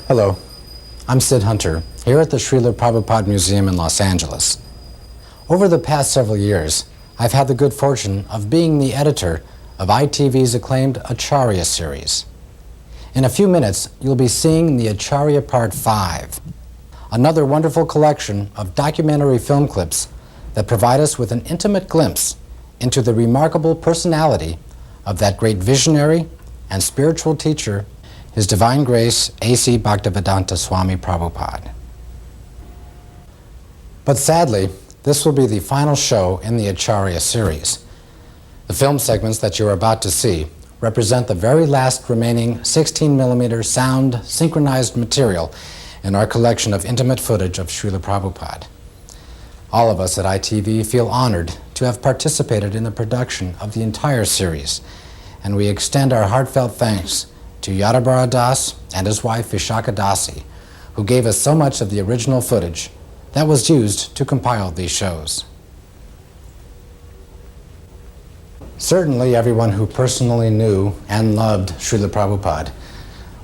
Hello, I'm Sid Hunter, here at the Srila Prabhupada Museum in Los Angeles. Over the past several years, I've had the good fortune of being the editor of ITV's acclaimed Acharya series. In a few minutes, you'll be seeing the Acharya Part 5, another wonderful collection of documentary film clips that provide us with an intimate glimpse into the remarkable personality of that great visionary and spiritual teacher, His Divine Grace A.C. Bhaktivedanta Swami Prabhupada. But sadly, this will be the final show in the Acharya series. The film segments that you're about to see represent the very last remaining 16mm sound synchronized material in our collection of intimate footage of Srila Prabhupada. All of us at ITV feel honored to have participated in the production of the entire series, and we extend our heartfelt thanks to Yadabara Das and his wife Vishaka Dasi, who gave us so much of the original footage that was used to compile these shows. Certainly everyone who personally knew and loved Srila Prabhupada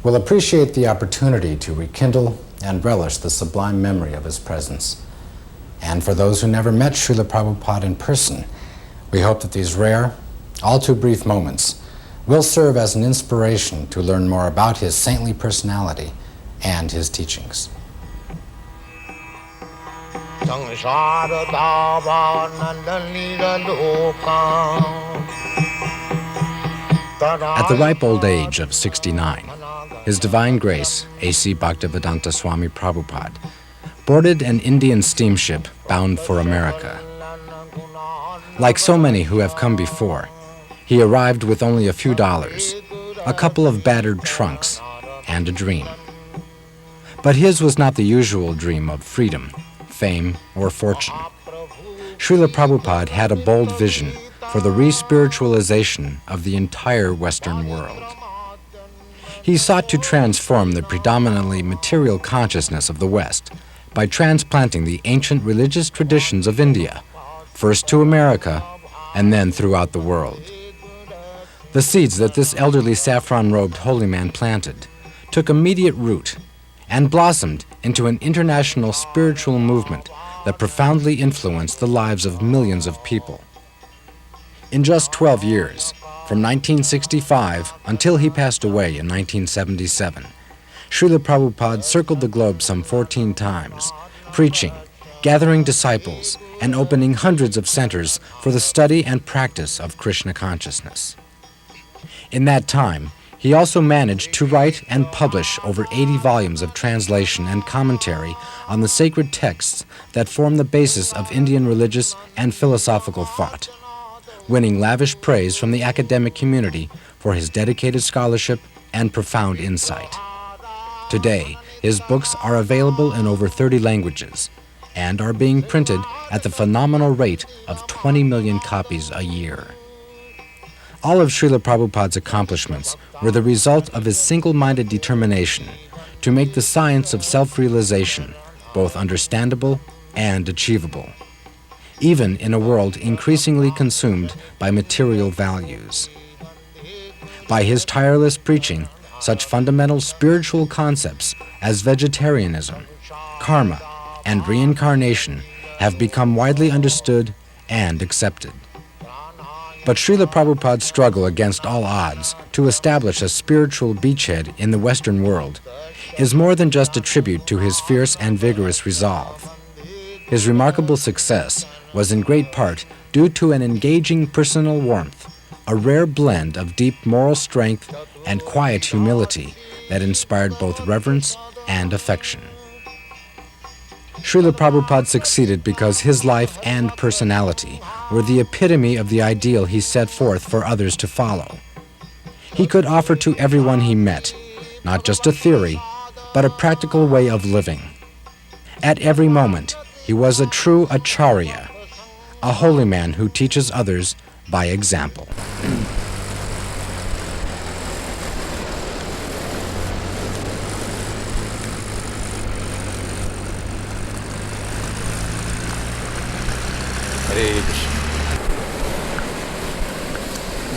will appreciate the opportunity to rekindle and relish the sublime memory of his presence. And for those who never met Srila Prabhupada in person, we hope that these rare, all too brief moments will serve as an inspiration to learn more about his saintly personality and his teachings. At the ripe old age of 69, His Divine Grace A.C. Bhaktivedanta Swami Prabhupada boarded an Indian steamship bound for America. Like so many who have come before, he arrived with only a few dollars, a couple of battered trunks, and a dream. But his was not the usual dream of freedom, fame, or fortune. Srila Prabhupada had a bold vision for the re-spiritualization of the entire Western world. He sought to transform the predominantly material consciousness of the West by transplanting the ancient religious traditions of India, first to America and then throughout the world. The seeds that this elderly saffron-robed holy man planted took immediate root and blossomed into an international spiritual movement that profoundly influenced the lives of millions of people. In just 12 years, from 1965 until he passed away in 1977, Srila Prabhupada circled the globe some 14 times, preaching, gathering disciples, and opening hundreds of centers for the study and practice of Krishna Consciousness. In that time, he also managed to write and publish over 80 volumes of translation and commentary on the sacred texts that form the basis of Indian religious and philosophical thought, winning lavish praise from the academic community for his dedicated scholarship and profound insight. Today, his books are available in over 30 languages and are being printed at the phenomenal rate of 20 million copies a year. All of Srila Prabhupada's accomplishments were the result of his single-minded determination to make the science of self-realization both understandable and achievable, even in a world increasingly consumed by material values. By his tireless preaching, such fundamental spiritual concepts as vegetarianism, karma, and reincarnation have become widely understood and accepted. But Srila Prabhupada's struggle against all odds to establish a spiritual beachhead in the Western world is more than just a tribute to his fierce and vigorous resolve. His remarkable success was in great part due to an engaging personal warmth, a rare blend of deep moral strength and quiet humility that inspired both reverence and affection. Srila Prabhupada succeeded because his life and personality were the epitome of the ideal he set forth for others to follow. He could offer to everyone he met, not just a theory, but a practical way of living. At every moment, he was a true Acharya, a holy man who teaches others by example.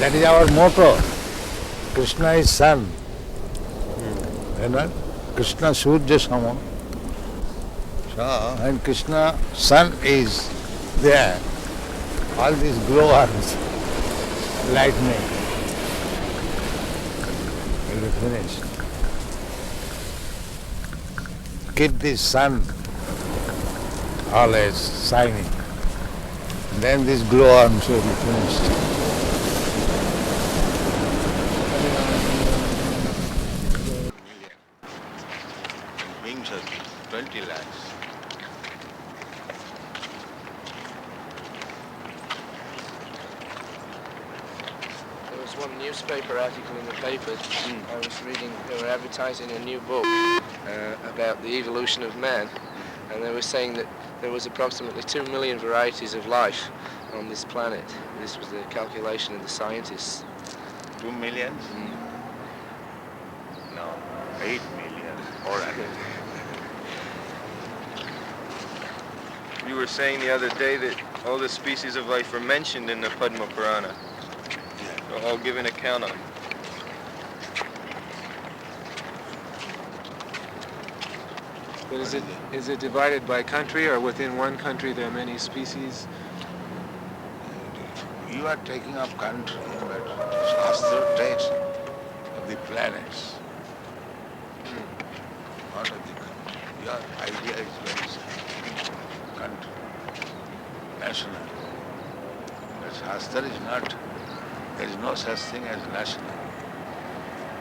That is our motto. Krishna is Son. You know? Krishna Surya Sama. So when Krishna sun is there, all these glowworms, lightning, will be finished. Keep the sun always shining. Then this glowworms will be finished. Beings are 20 lakhs. There was one newspaper article in the paper I was reading. They were advertising a new book about the evolution of man, and they were saying that there was approximately 2 million varieties of life on this planet. This was the calculation of the scientists. 2 millions? No, 8 million. Or You were saying the other day that all the species of life were mentioned in the Padma Purana. They're all given account of. But is it divided by country, or within one country there are many species? You are taking up country, but Shastra takes of the planets. Not of the country. Your idea is very simple. Country, national. But Shastra is not, there is no such thing as national.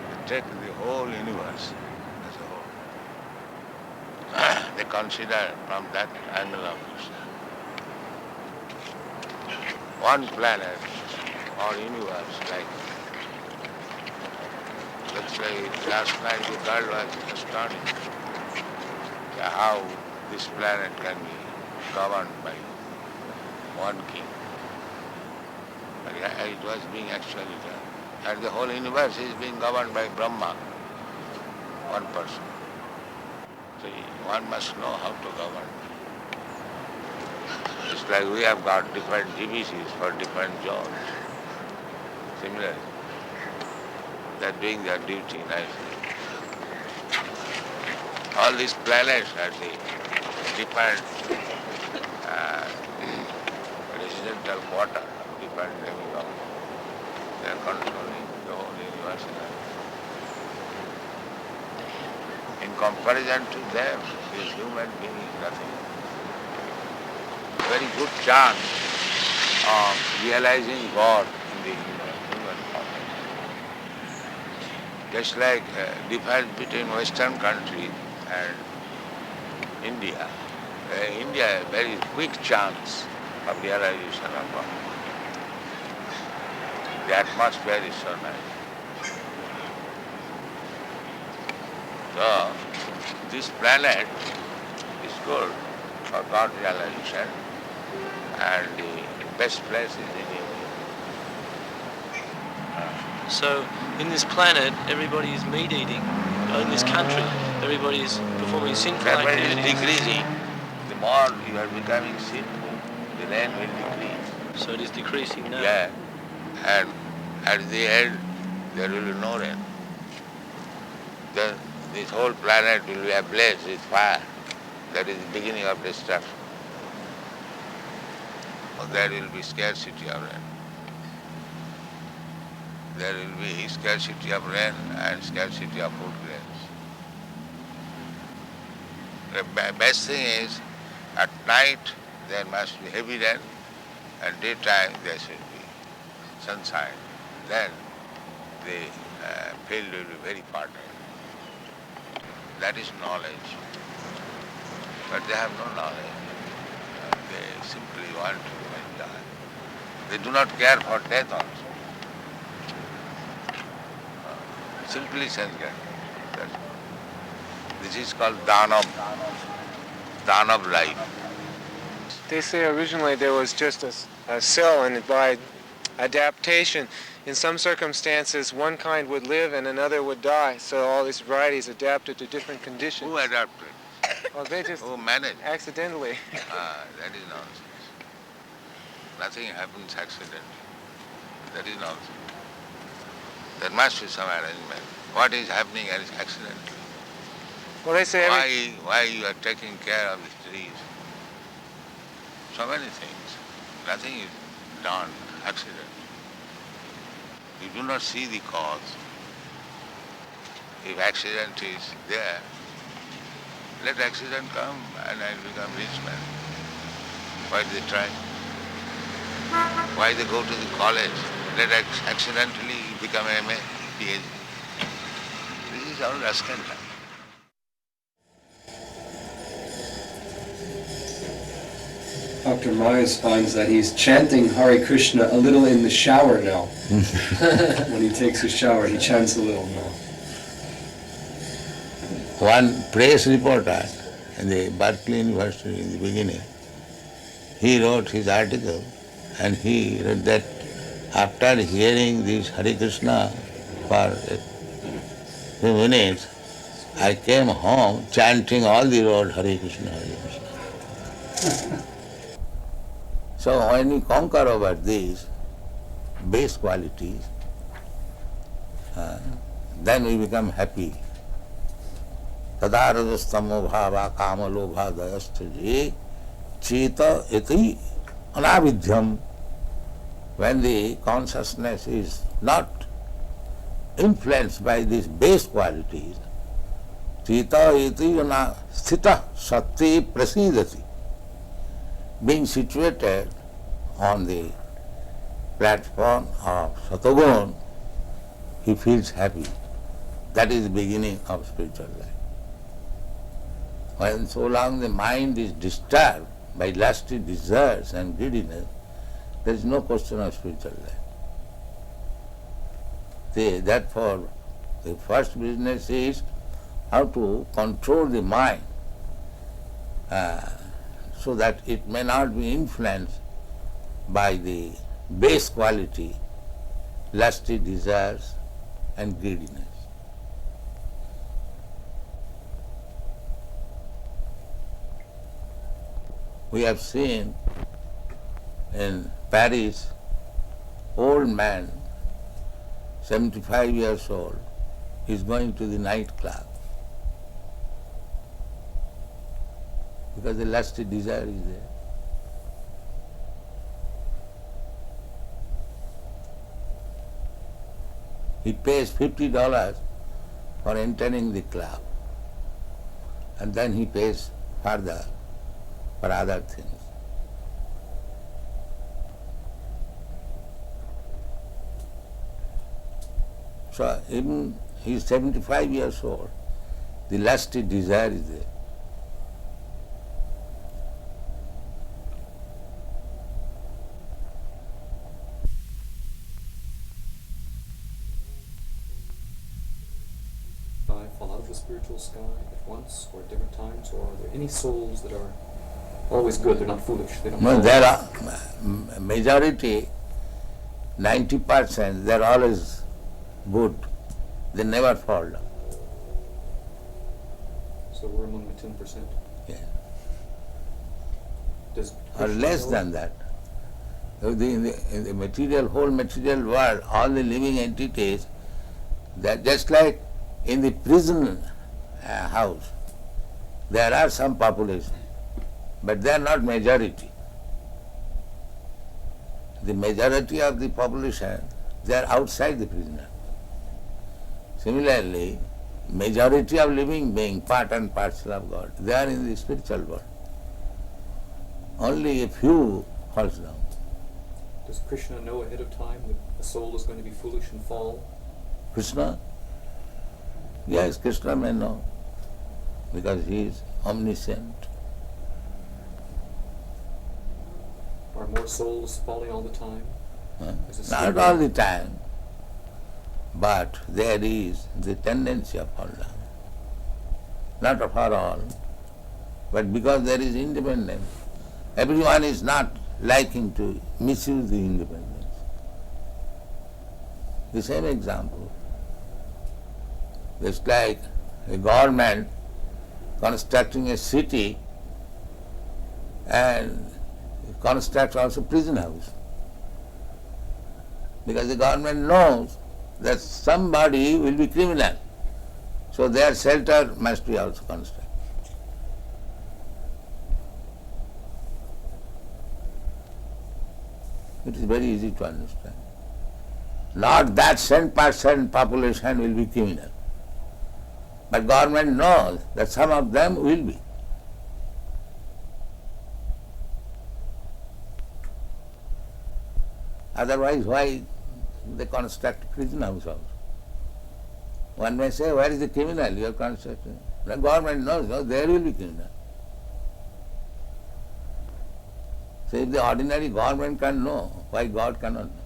They take the whole universe as a whole. They consider from that angle of view. One planet or universe, like, let's say last night the girl was astonished how this planet can be governed by one king. But it was being actually done. And the whole universe is being governed by Brahma, one person. So one must know how to govern. It's like we have got different GBCs for different jobs. Similarly, they're doing their duty nicely. All these planets are the different residential quarter of different demigods. They are controlling the whole universe. In comparison to them, this human being is nothing. Very good chance of realizing God in the human form. Just like difference between Western countries and India. India has a very quick chance of realization of God. The atmosphere is so nice. So, this planet is good for God realization, and the best place is in India. So in this planet, everybody is meat eating. In this country, everybody is performing sinful Everybody is activities. decreasing. The more you are becoming sinful, the rain will decrease. So it is decreasing now. Yeah. And at the end, there will be no rain. Then this whole planet will be ablaze with fire. That is the beginning of destruction. There will be scarcity of rain. There will be scarcity of rain and scarcity of food grains. The best thing is, at night there must be heavy rain, and daytime there should be sunshine. Then the field will be very fertile. That is knowledge. But they have no knowledge. They simply want to enjoy. They do not care for death also. Simply sense-getting. This is called dhanam. Dhanam life. They say originally there was just a cell, and by adaptation, in some circumstances, one kind would live and another would die. So all these varieties adapted to different conditions. Who adapted? Well, they just Who managed? accidentally. That is nonsense. Nothing happens accidentally. That is nonsense. There must be some arrangement. What is happening is accidentally. Well, they say Why you are taking care of the trees? So many things. Nothing is done, accident. You do not see the cause. If accident is there, let accident come and I become rich man. Why they try? Why they go to the college? Let accidentally become MA, PhD. This is all rascal time. Dr. Myers finds that he's chanting Hare Krishna a little in the shower now. When he takes his shower, he chants a little now. One press reporter in the Berkeley University in the beginning, he wrote his article and he read that after hearing this Hare Krishna for a few minutes, I came home chanting all the road Hare Krishna, Hare Krishna. So when we conquer over these base qualities, then we become happy. Tadarajastamo bhava kama lobha dayastaje cheta iti anavidyam. When the consciousness is not influenced by these base qualities, cheta iti sthita sati prasidati. Being situated on the platform of Satogun, he feels happy. That is the beginning of spiritual life. When so long the mind is disturbed by lusty desires and greediness, there is no question of spiritual life. Therefore, the first business is how to control the mind so that it may not be influenced by the base quality, lusty desires and greediness. We have seen in Paris, old man, 75 years old, is going to the nightclub because the lusty desire is there. He pays $50 for entering the club, and then he pays further for other things. So even he is 75 years old, the lusty desire is there. Fall out of the spiritual sky at once or at different times, or are there any souls that are always good, they're not foolish, they don't No, there are majority, 90%, they're always good. They never fall down. So we're among the 10%. Yeah. Does Or Krishna less know- than that. In the material, whole material world, all the living entities, they're just like in the prison house, there are some population, but they are not majority. The majority of the population, they are outside the prison. Similarly, majority of living beings, part and parcel of God, they are in the spiritual world. Only a few falls down. Does Krishna know ahead of time that a soul is going to be foolish and fall? Krishna? Yes, Krishna may know, because he is omniscient. Are more souls falling all the time? Is it Not still- all the time, but there is the tendency of fall down. Not for all, but because there is independence. Everyone is not liking to misuse the independence. The same example. It's like a government constructing a city and constructs also prison house. Because the government knows that somebody will be criminal. So their shelter must be also constructed. It is very easy to understand. Not that 10% population will be criminal. But government knows that some of them will be. Otherwise, why they construct prison house also? One may say, where is the criminal you are constructing? The government knows, no, there will be criminal. So if the ordinary government can know, why God cannot know?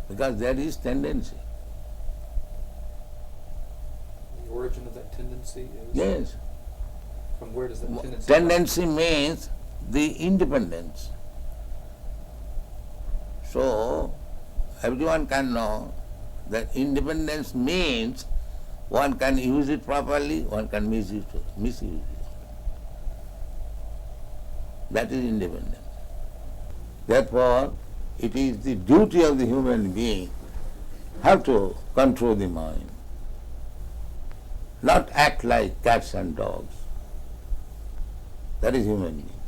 Because there is tendency. The origin of that tendency is? Yes. From where does that tendency Tendency means the independence. So, everyone can know that independence means one can use it properly, one can misuse it. That is independence. Therefore, it is the duty of the human being how to control the mind, not act like cats and dogs. That is human being.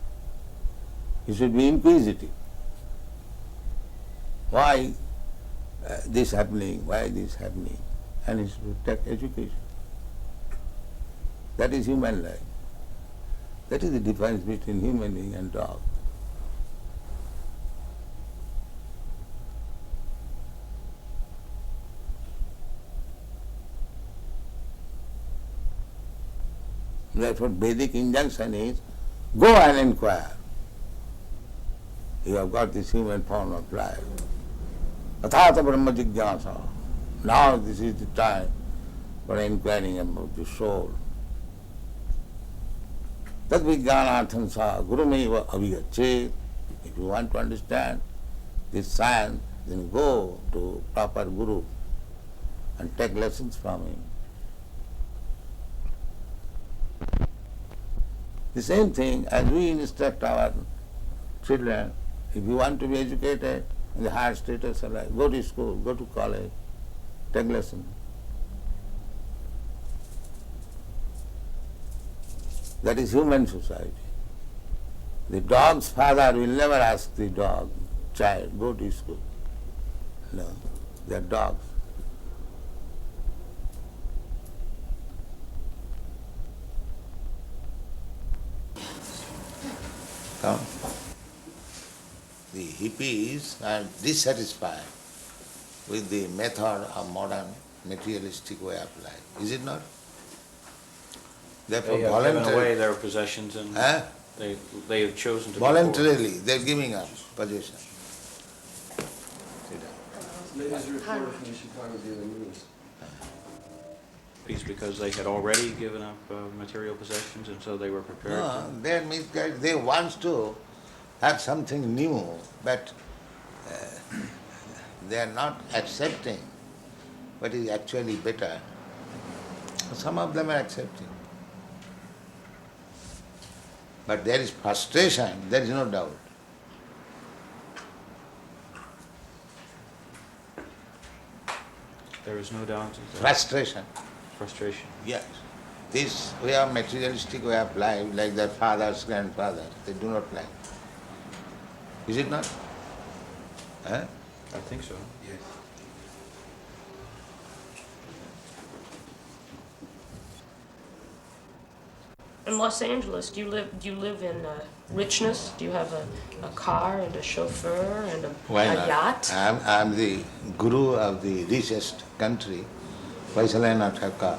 He should be inquisitive. Why this happening? Why this happening? And he should take education. That is human life. That is the difference between human being and dog. That's what Vedic injunction is. Go and inquire. You have got this human form of life. Athata Brahma Jigyasa. Now this is the time for inquiring about the soul. Tad vijnanartham sa gurumeva avigachet. If you want to understand this science, then go to proper guru and take lessons from him. The same thing as we instruct our children, if you want to be educated in the higher status of life, go to school, go to college, take lessons. That is human society. The dog's father will never ask the dog, child, go to school. No, they are dogs. Come. The hippies are dissatisfied with the method of modern materialistic way of life. Is it not? Therefore, They have given away their possessions and they have chosen to voluntarily they're giving up possession. Latest report from the Chicago Daily News. because they had already given up material possessions and so they were prepared No, they are misguided. They want to have something new, but they are not accepting what is actually better. Some of them are accepting. But there is frustration, there is no doubt. There is no doubt. Frustration. Frustration. Yes. This way of materialistic way of life, like their fathers, grandfathers, they do not like. Is it not? Huh? I think so. Yes. In Los Angeles, do you live in richness? Do you have a car and a chauffeur and a yacht? I'm the guru of the richest country. Why shall I not have car?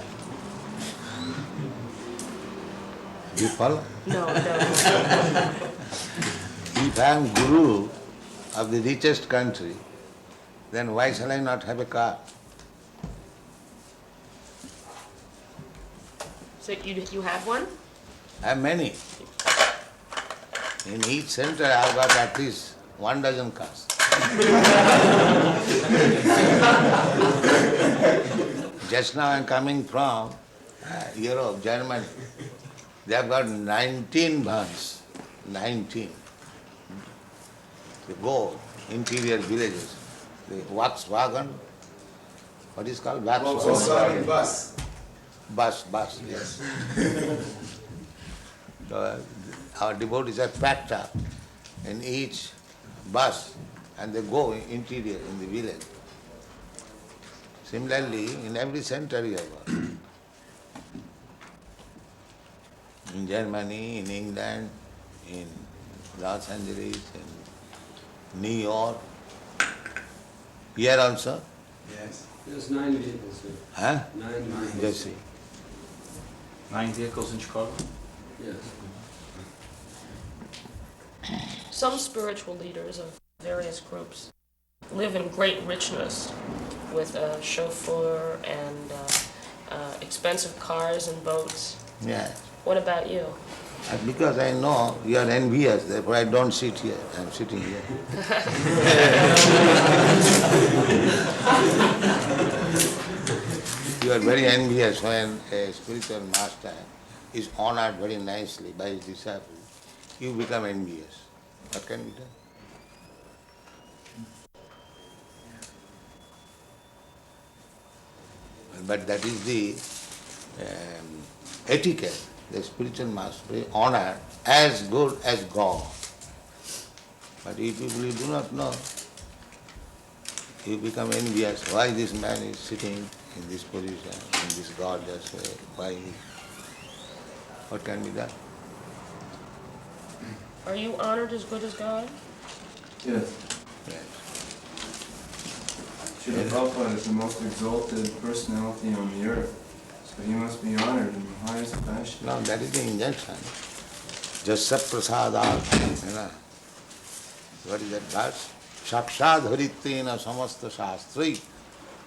Do you follow? No, no. If I am guru of the richest country, then why shall I not have a car? So you have one? I have many. In each center I have got at least 12 cars. Just now I am coming from Europe, Germany. They have got 19 vans. 19. They go interior villages. the Volkswagen, what is called Volkswagen bus. Bus, yes. So, our devotees are packed up in each bus and they go interior in the village. Similarly, in every center you have got. In Germany, in England, in Los Angeles, in New York, here also. Yes. There's 9 vehicles here. Huh? 9 vehicles. Just see. 9 vehicles in Chicago? Yes. Some spiritual leaders of various groups live in great richness with a chauffeur and expensive cars and boats. Yeah. What about you? Because I know you are envious, therefore I don't sit here. I'm sitting here. You are very envious when a spiritual master is honored very nicely by his disciples. You become envious. What can be done? But that is the etiquette. The spiritual master is honored as good as God. But if people do not know, you become envious. Why this man is sitting in this position, in this gorgeous way? Why? What can be done? Are you honored as good as God? Yes. Yes. Srila Prabhupada is the most exalted personality on the earth, so he must be honored in the highest fashion. No, that is the injunction. Jasa prasadat, you know. What is that verse? Sakshad haritrena samasta shastri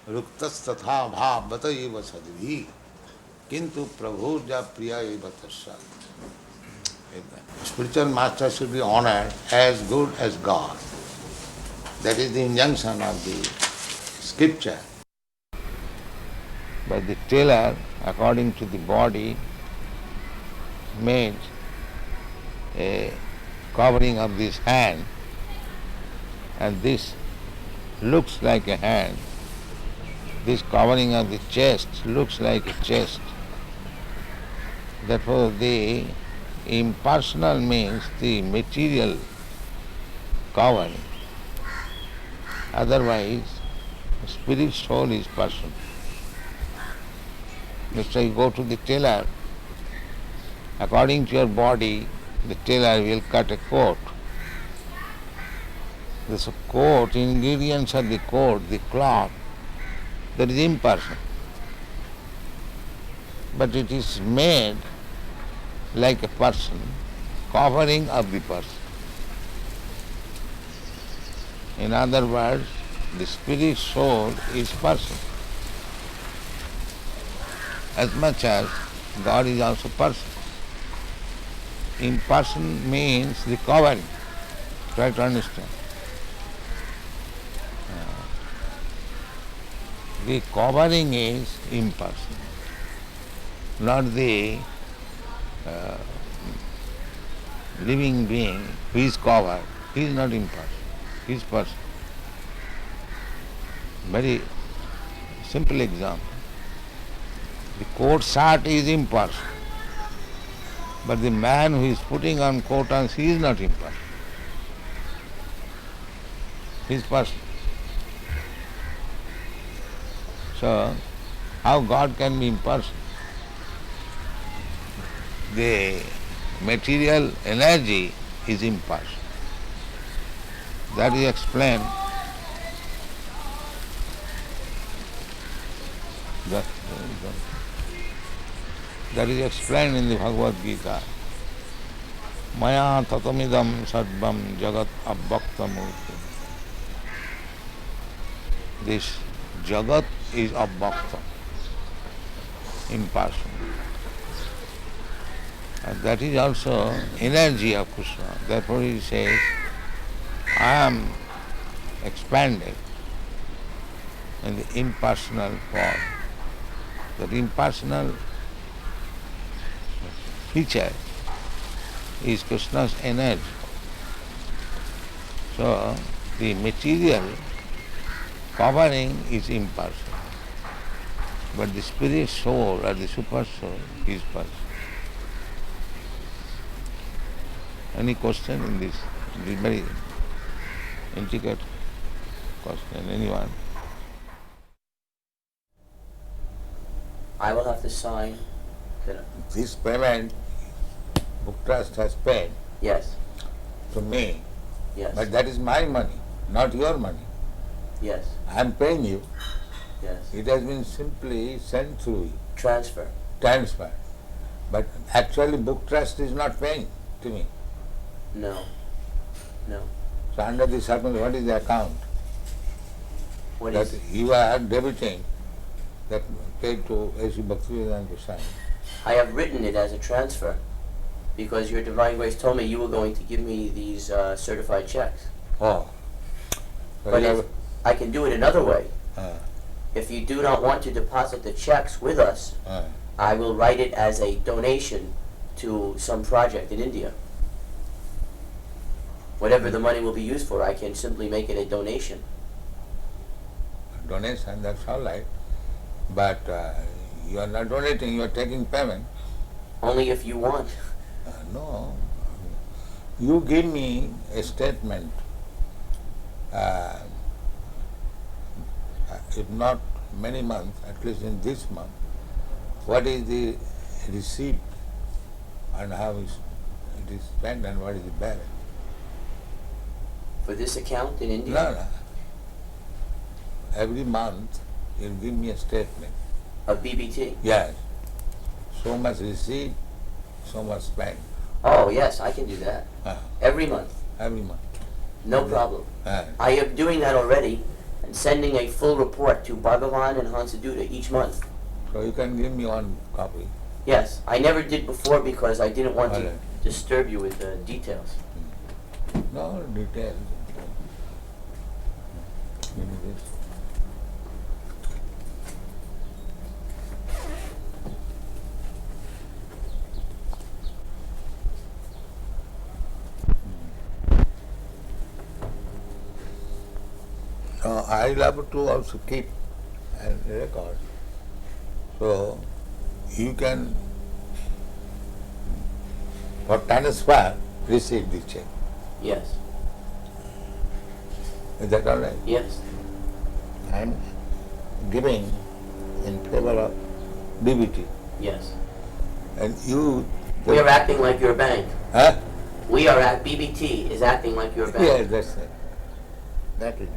ruktas tatha bhavata eva sadvi kintu prabhuja priya eva tasya. Spiritual master should be honored as good as God. That is the injunction of the scripture. But the tailor, according to the body, made a covering of this hand, and this looks like a hand. This covering of the chest looks like a chest. Therefore, the impersonal means the material covering. Otherwise, spirit soul is person. Let's say you go to the tailor, according to your body, the tailor will cut a coat. This coat, ingredients of the coat, the cloth, that is impersonal. But it is made like a person, covering of the person. In other words, the spirit soul is person. As much as God is also person. Imperson means the covering. Try to understand. The covering is impersonal, not the living being who is covered. He is not impersonal, he is person. Very simple example. The coat shirt is impersonal, but the man who is putting on coat he is not impersonal. He is person. So, how God can be impersonal? The material energy is impersonal. That is explained. That is explained in the Bhagavad Gita. Maya tatamidam sarvam jagat abhaktamurti. This jagat is abhakta, impersonal. And that is also energy of Krishna. Therefore he says, I am expanded in the impersonal form. That impersonal feature is Krishna's energy. So the material Covering is impersonal. But the spirit soul or the super soul is personal. Any question in this? This very intricate question. Anyone? I will have to sign. This payment, Book Trust has paid. Yes. To me. Yes. But that is my money, not your money. Yes. I am paying you. Yes. It has been simply sent through you. Transfer. But actually Book Trust is not paying to me. No. No. So under the circumstance, what is the account? What that is? You are debiting that paid to A.C. Bhaktivedanta Swami. I have written it as a transfer because your Divine Grace told me you were going to give me these certified checks. Oh. So but I can do it another way. If you do not want to deposit the checks with us, I will write it as a donation to some project in India. Whatever the money will be used for, I can simply make it a donation. Donation, that's all right. But you are not donating, you are taking payment. Only if you want. No. You give me a statement, if not many months, at least in this month, what is the receipt and how it is spent and what is the balance. For this account in India? No. Every month you give me a statement. Of BBT? Yes. So much receipt, so much spent. Oh yes, I can do that. Every month? Every month. No problem. I am doing that already and sending a full report to Bhagavan and Hansaduta each month. So you can give me one copy. Yes, I never did before because I didn't want to disturb you with the details. No details. Give me this. I love to also keep a record. So you can, for transfer, receive the check. Yes. Is that all right? Yes. I am giving in favor of DBT. Yes. And you... We are acting like your bank. Huh? We are at BBT is acting like your bank. Yes, that's it. That is it.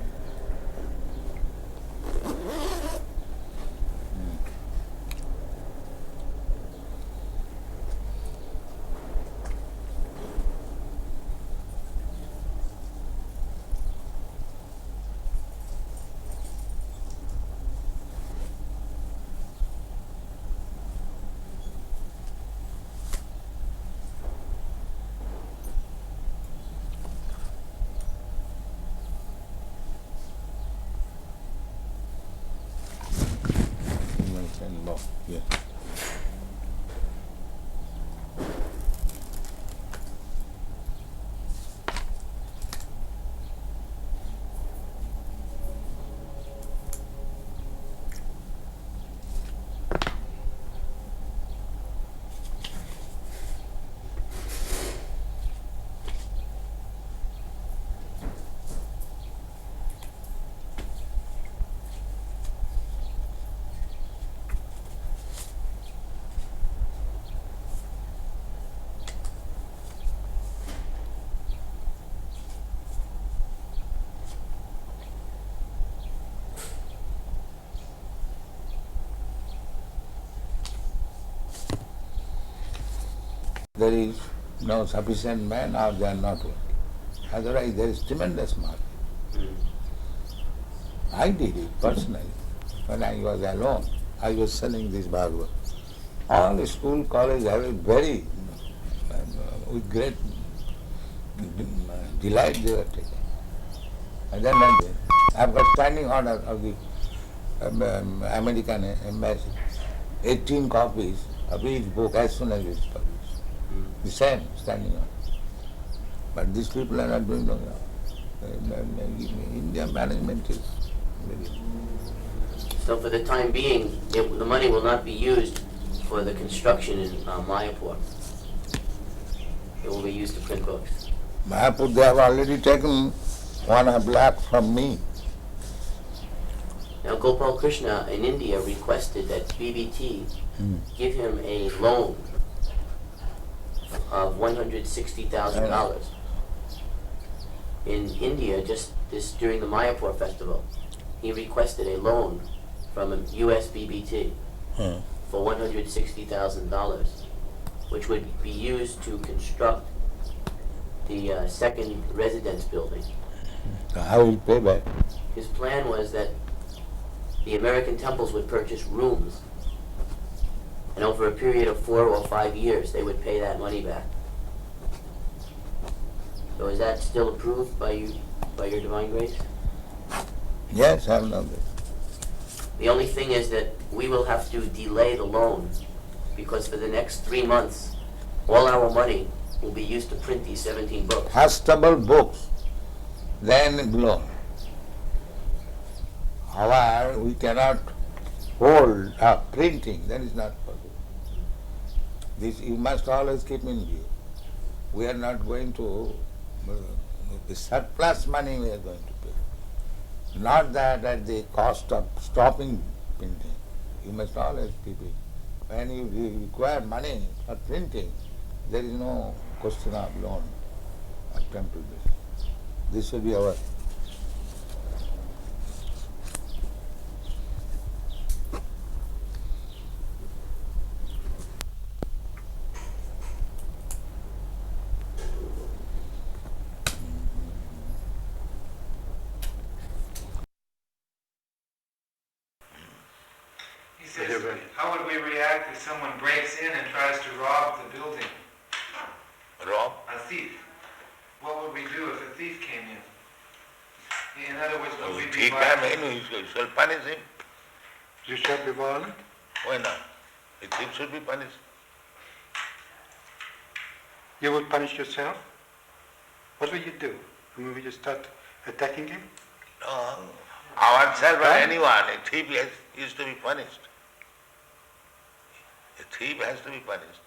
Yeah. There is no sufficient man or they are not working. Otherwise there is tremendous market. I did it personally. When I was alone, I was selling this Bhagavad. All the school, college have it very, with great delight they were taking. And then I've got standing order of the American embassy, 18 copies of each book as soon as it's published. The same standing order. But these people are not doing no. India management is So for the time being, the money will not be used for the construction in Mayapur. It will be used to print books. Mayapur, they have already taken 1.5 lakh from me. Now Gopal Krishna in India requested that BBT give him a loan of $160,000. In India, just this during the Mayapur festival, he requested a loan from a US BBT for $160,000, which would be used to construct the second residence building. How will you pay back? His plan was that the American temples would purchase rooms, and over a period of 4 or 5 years, they would pay that money back. So is that still approved by you, by your Divine Grace? Yes, I know that. The only thing is that we will have to delay the loan, because for the next 3 months, all our money will be used to print these 17 books. Hastable books, then loan. However, we cannot hold up printing, that is not possible. This you must always keep in view. We are not going to, the surplus money we are going to pay. Not that at the cost of stopping printing. You must always keep it. When you require money for printing, there is no question of loan. Attempt to this. This will be our. He says, how would we react if someone breaks in and tries to rob the building? Rob? A thief. What would we do if a thief came in? In other words, would we be Thief came in, we shall punish him. You shall be violent? Why not? A thief should be punished. You would punish yourself? What will you do? Will you start attacking him? No, ourselves or anyone, a thief is to be punished. A thief has to be punished.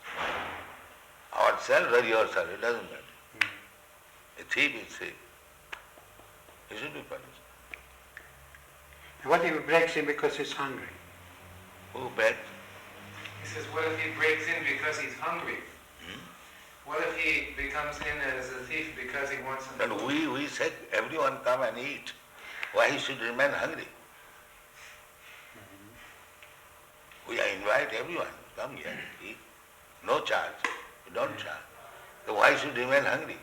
Ourselves or yourself, it doesn't matter. A thief is thief. He should be punished. What if he breaks in because he's hungry? Who begs? He says, what if he breaks in because he's hungry? What if he becomes in as a thief because he wants something? But we said everyone come and eat. Why he should remain hungry? We invite everyone, come here, eat. No charge. We don't charge. So why should remain hungry?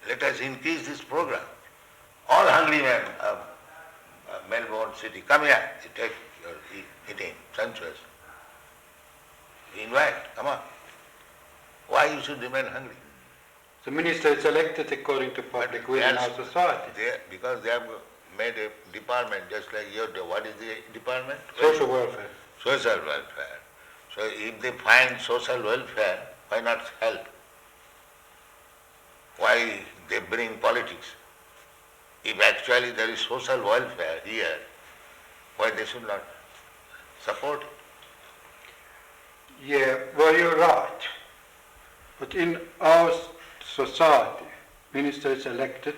Let us increase this program. All hungry men of Melbourne city, come here, you take your eating, sumptuous. We invite, come on. Why you should remain hungry? The minister is elected according to public will in our society. Because they have made a department just like your, what is the department? Social welfare. Social welfare. So if they find social welfare, why not help? Why they bring politics? If actually there is social welfare here, why they should not support it? Yeah, well, you're right. But in our society, minister is elected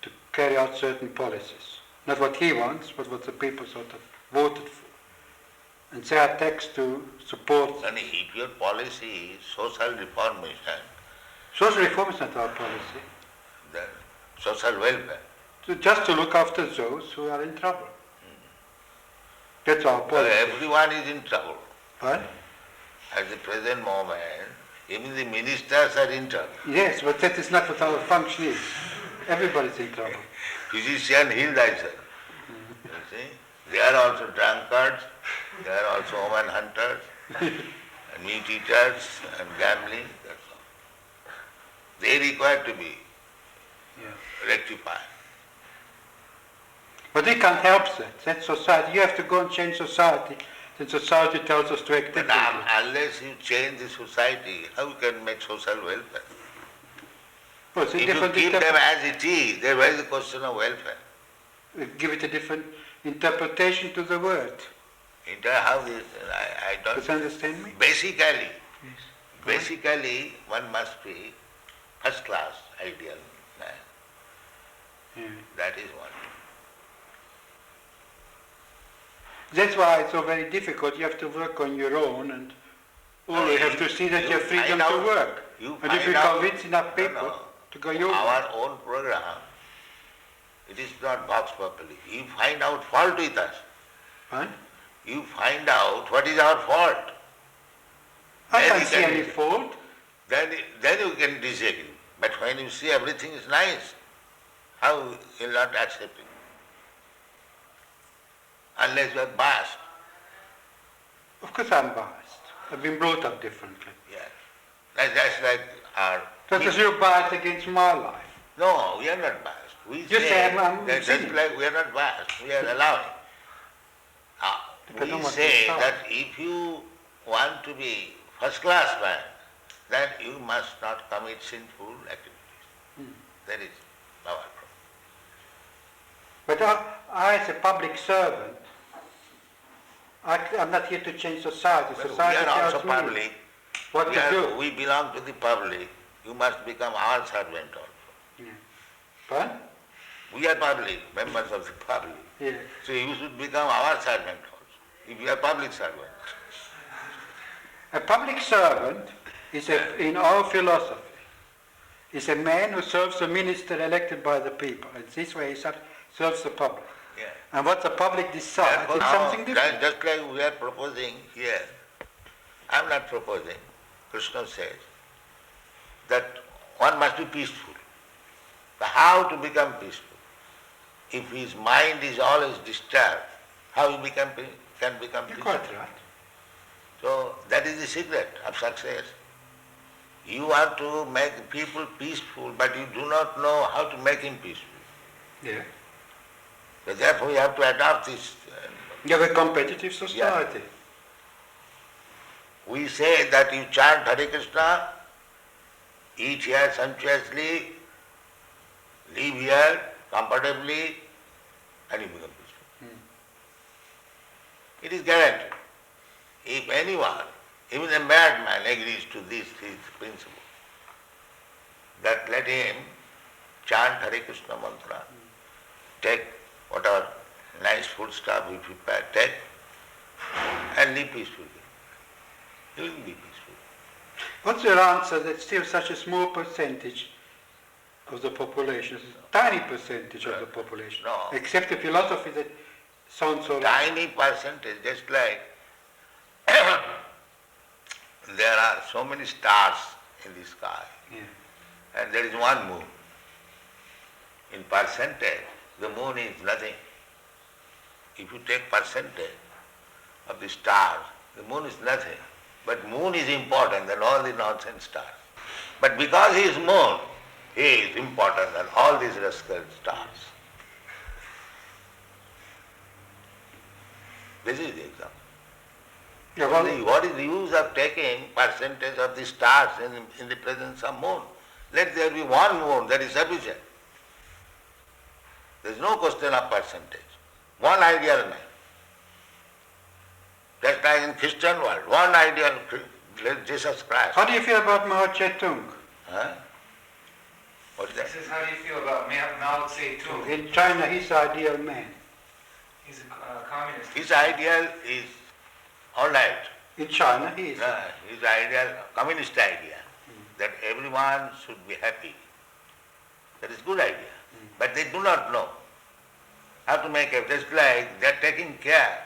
to carry out certain policies. Not what he wants, but what the people sort of voted for. And they are taxed to support. And if your policy is social reformation, social reform is not our policy. Then social welfare. So just to look after those who are in trouble. That's our policy. Everyone is in trouble. What? At the present moment, even the ministers are in trouble. Yes, but that is not what our function is. Everybody's in trouble. Physician, heal thyself. You see? They are also drunkards, they are also woman hunters, and meat eaters, and gambling, that's all. They require to be rectified. But we can't help that. That's society. You have to go and change society. Then society tells us to act differently. But unless you change the society, how you can make social welfare? Well, it's a If you different keep them as it is, then where is the question of welfare? We give it a different interpretation to the word. How this, I don't... Does you understand me? Basically, Yes. basically one must be first class ideal man. Yeah. That is one. That's why it's so very difficult. You have to work on your own and always have to see that you have freedom to work. And if you convince enough people to go your way. Our own program, it is not boxed properly. You find out fault with us. Huh? You find out what is our fault. I can't see any fault. Then you can disagree. But when you see everything is nice, how you will not accept it? Unless you are biased. Of course I'm biased. I've been brought up differently. Yes. That's like our... Because you're biased against my life. No, we are not biased. We You say I'm that just sinning. like we are not biased, we are allowing. We say that if you want to be first class man, then you must not commit sinful activities. That is our problem. But I as a public servant, I'm not here to change society. But Society we are also tells me public. what to do. We belong to the public. You must become our servant also. Yeah. Pardon? We are public, members of the public. Yeah. So you should become our servant also, if you are public servant. A public servant is, in our philosophy, is a man who serves a minister elected by the people. And this way he serves the public. Yeah. And what the public decides is something different. Just like we are proposing here, I am not proposing. Krishna says that one must be peaceful. How to become peaceful? If his mind is always disturbed, how he can become peaceful? Quite right. So that is the secret of success. You want to make people peaceful, but you do not know how to make him peaceful. Yeah. So therefore you have to adopt this. You have a competitive society. Yeah. We say that you chant Hare Krishna, eat here sumptuously, live here comfortably, and you become peaceful. It is guaranteed. If anyone, even a madman, agrees to this principle, that let him chant Hare Krishna mantra, take whatever nice food stuff we prepare, take, and live peacefully. He will be peaceful. What's your answer that still such a small percentage of the population, tiny percentage of the population, accept a philosophy that sounds so tiny percentage, just like there are so many stars in the sky, and there is one moon. In percentage, the moon is nothing. If you take percentage of the stars, the moon is nothing. But moon is important than all the nonsense stars. But because he is moon, he is important than all these rascal stars. This is the example. Yeah, well, what is the use of taking percentage of the stars in the presence of moon? Let there be one moon, that is sufficient. There is no question of percentage. One ideal man. Just like in Christian world, one ideal Jesus Christ. How do you feel about Mao Zedong? Huh? What is that? He says, how do you feel about Mao Zedong? In China, he's the ideal man. He's a communist. His ideal is all right. In China, he is. His ideal, communist idea, that everyone should be happy. That is good idea. But they do not know how to make it. Just like they are taking care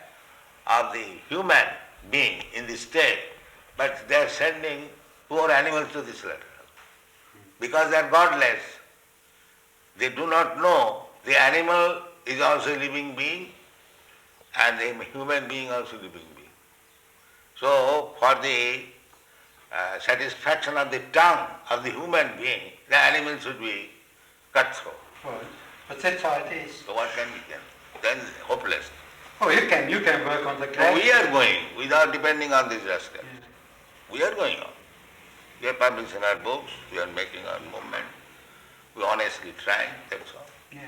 of the human being in this state, but they are sending poor animals to this letter. Because they are godless. They do not know the animal is also a living being and the human being also a living being. So for the satisfaction of the tongue of the human being, the animal should be cut through. Well, but that's how it is. So what can we do? Then hopeless. Oh, you can work on the So we are going without depending on this rascal. We are going on. We are publishing our books, we are making our movement. We honestly try, that's all. Yeah.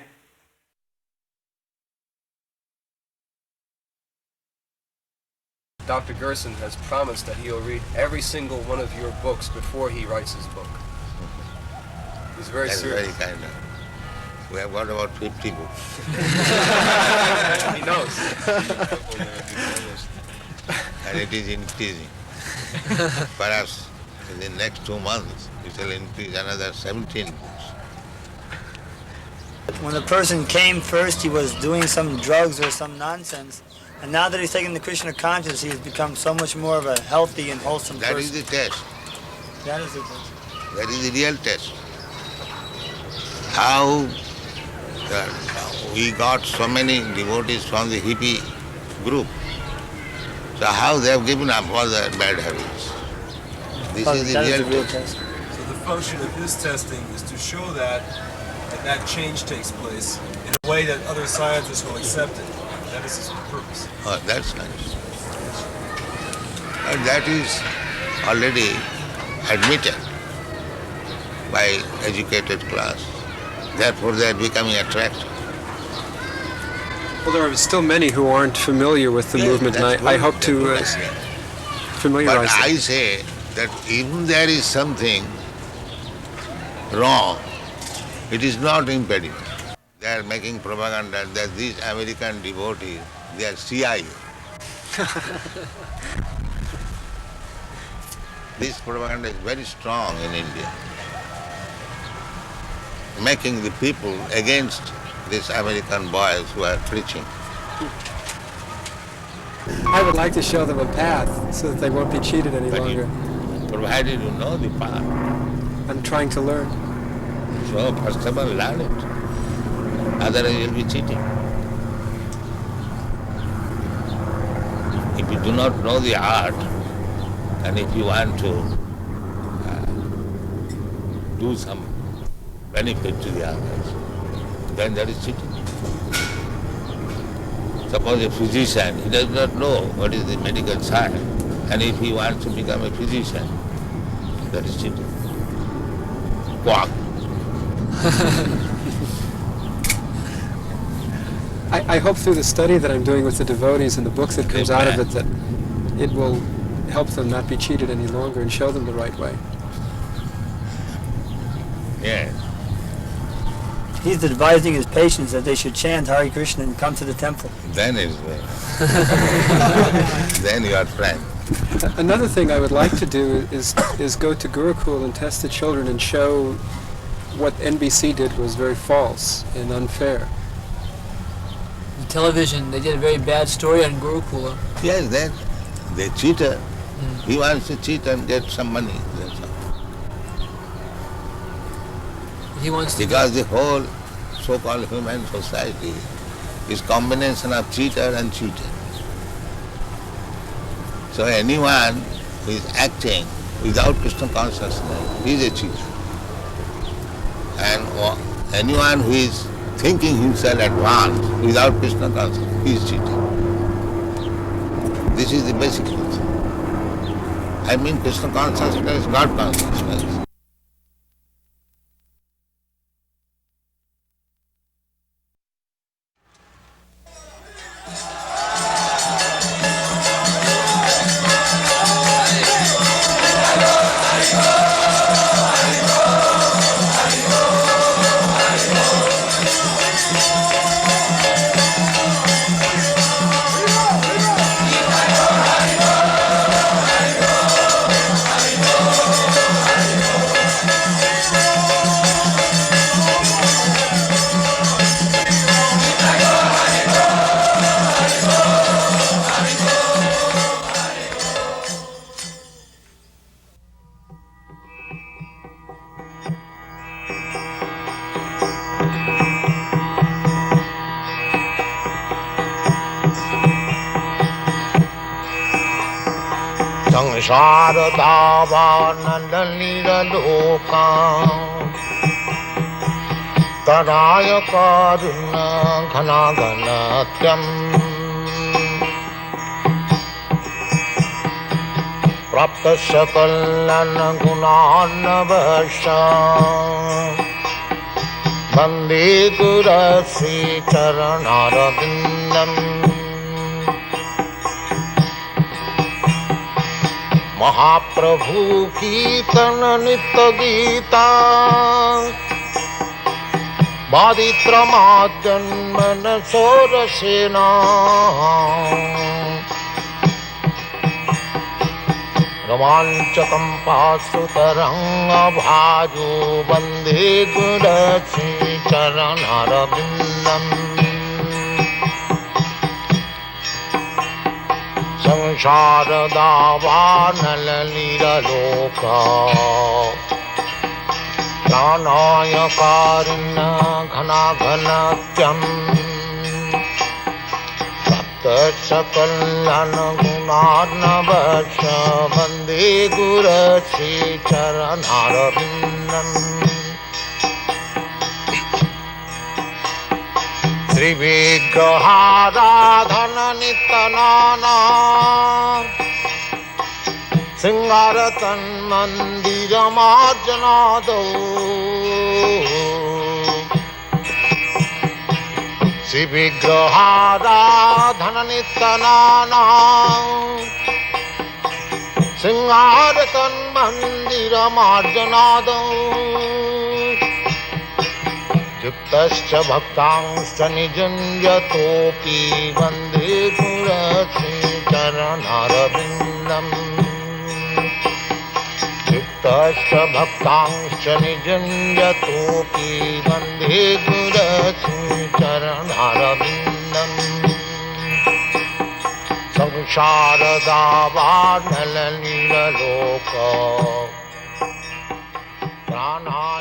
Dr. Gerson has promised that he'll read every single one of your books before he writes his book. He's very That's serious. very kind of. We have got about 50 books. He knows. And it is increasing. Perhaps in the next 2 months, it will increase another 17 books. When the person came first, he was doing some drugs or some nonsense. And now that he's taken the Krishna consciousness, he has become so much more of a healthy and wholesome person. That is the test. That is the test. That is the real test. How we got so many devotees from the hippie group. So how they have given up all their bad habits. This is the real test. So the function of his testing is to show that change takes place in a way that other scientists will accept it. That is his purpose. Oh, that's nice. And that is already admitted by educated class. Therefore they are becoming attractive. Well, there are still many who aren't familiar with the movement, and I hope to familiarize But them. I say that even there is something wrong, it is not impediment. They are making propaganda that these American devotees, they are CIA. This propaganda is very strong in India, making the people against these American boys who are preaching. I would like to show them a path so that they won't be cheated any longer. Provided you know the path. I'm trying to learn. So first of all, learn it. Otherwise you'll be cheating. If you do not know the art, and if you want to do some benefit to the others, then that is cheating. Suppose a physician, he does not know what is the medical science, and if he wants to become a physician, that is cheating. Quack. I hope through the study that I'm doing with the devotees and the book that comes out of it that it will help them not be cheated any longer and show them the right way. Yes. He's advising his patients that they should chant Hare Krishna and come to the temple. Then it's well. Then you are friend. Another thing I would like to do is go to Gurukul and test the children and show what NBC did was very false and unfair. The television, they did a very bad story on Gurukula. Yes, then they cheated. He wants to cheat and get some money. That's all. He wants to because the whole so-called human society is combination of cheater and cheated. So anyone who is acting without Krishna consciousness is a cheater. And anyone who is thinking himself advanced without Krishna consciousness, he is cheating. This is the basic truth. I mean Krishna consciousness, God consciousness. Saradhavanandalilaloka Taraya karuna ghanaganatyam Prapta sakalana gunanavasha वन्दे गुरश्री चरणारविन्दम् महाप्रभु कीर्तन नित्य गीता बादित्रमाद्यन्मन सोरसेना रोमाञ्चकं पाश्रुतरङ्गभाजो वन्दे गुरश्री चरणारविन्दम् संसारदावानललीललोका प्राणायकारिण्य घनाघनत्यम् सप्तशकल्याणगुणार्णवश वन्दे गुरश्री चरणारविन्दम् श्रीविग्रहाराधन नित्यनाना सिंगारतन्मन्दिरमार्जनादौ श्रीविग्रहाराधन नित्यनाना सिंगारतन्मन्दिरमार्जनादौ युक्तश्च भक्तांश्च निजुञ्जतोऽपि वन्दे गुरश्री चरणारविन्दम् युक्तश्च भक्तांश्च निजुञ्जतोऽपि वन्दे गुरश्री चरणारविन्दम् संसारदावानललीललोक प्राणाय